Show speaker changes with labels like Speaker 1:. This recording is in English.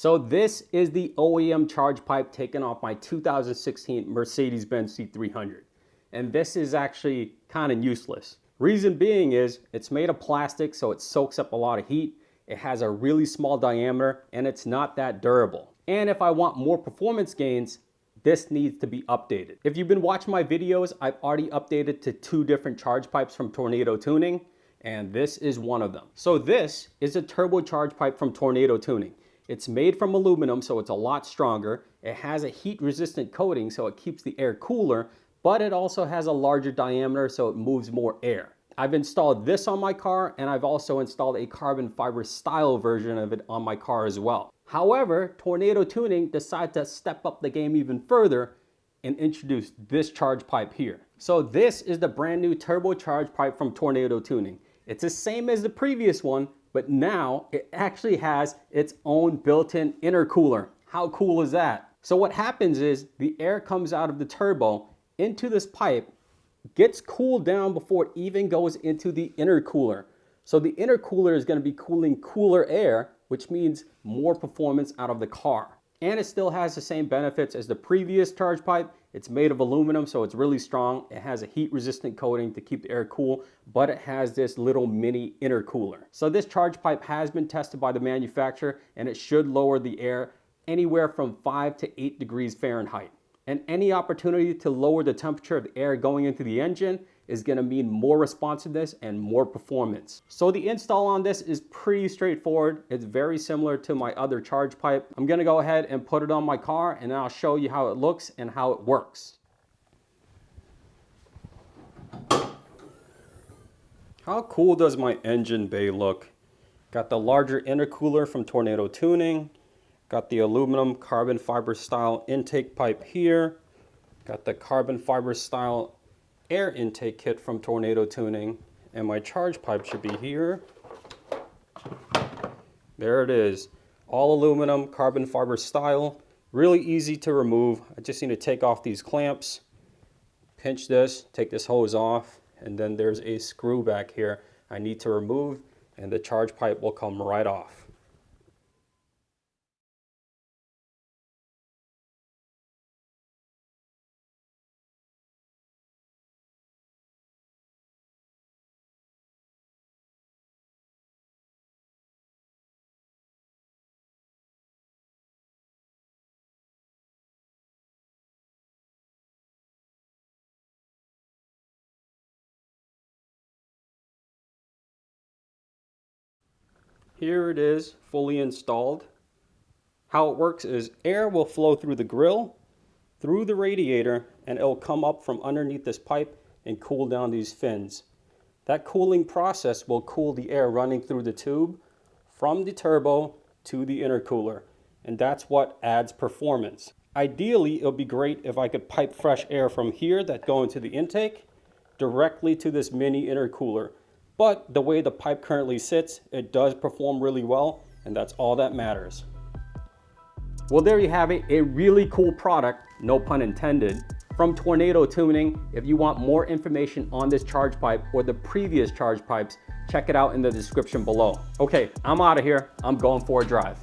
Speaker 1: So this is the OEM charge pipe taken off my 2016 Mercedes-Benz C300. And this is actually kind of useless. Reason being is it's made of plastic, so it soaks up a lot of heat. It has a really small diameter and it's not that durable. And if I want more performance gains, this needs to be updated. If you've been watching my videos, I've already updated to 2 different charge pipes from Tornado Tuning, and this is one of them. So this is a turbocharged pipe from Tornado Tuning. It's made from aluminum, so it's a lot stronger. It has a heat resistant coating, so it keeps the air cooler, but it also has a larger diameter, so it moves more air. I've installed this on my car, and I've also installed a carbon fiber style version of it on my car as well. However, Tornado Tuning decided to step up the game even further and introduce this charge pipe here. So this is the brand new turbocharged pipe from Tornado Tuning. It's the same as the previous one, but now it actually has its own built-in intercooler. How cool is that? So what happens is the air comes out of the turbo into this pipe, gets cooled down before it even goes into the intercooler. So the intercooler is going to be cooling cooler air, which means more performance out of the car. And it still has the same benefits as the previous charge pipe. It's made of aluminum, so it's really strong. It has a heat resistant coating to keep the air cool, but it has this little mini intercooler. So this charge pipe has been tested by the manufacturer, and it should lower the air anywhere from 5 to 8 degrees Fahrenheit. And any opportunity to lower the temperature of the air going into the engine is going to mean more responsiveness and more performance. So the install on this is pretty straightforward. It's very similar to my other charge pipe. I'm going to go ahead and put it on my car, and then I'll show you how it looks and how it works. How cool does my engine bay look? Got the larger intercooler from Tornado Tuning. Got the aluminum carbon fiber style intake pipe here. Got the carbon fiber style air intake kit from Tornado Tuning, and my charge pipe should be here. There it is, all aluminum carbon fiber style, really easy to remove. I just need to take off these clamps, pinch this, take this hose off, and then there's a screw back here I need to remove, and the charge pipe will come right off. Here it is, fully installed. How it works is air will flow through the grill, through the radiator, and it'll come up from underneath this pipe and cool down these fins. That cooling process will cool the air running through the tube from the turbo to the intercooler, and that's what adds performance. Ideally, it would be great if I could pipe fresh air from here that go into the intake directly to this mini intercooler. But the way the pipe currently sits, it does perform really well, and that's all that matters. Well, there you have it, a really cool product, no pun intended, from Tornado Tuning. If you want more information on this charge pipe or the previous charge pipes, check it out in the description below. Okay, I'm out of here. I'm going for a drive.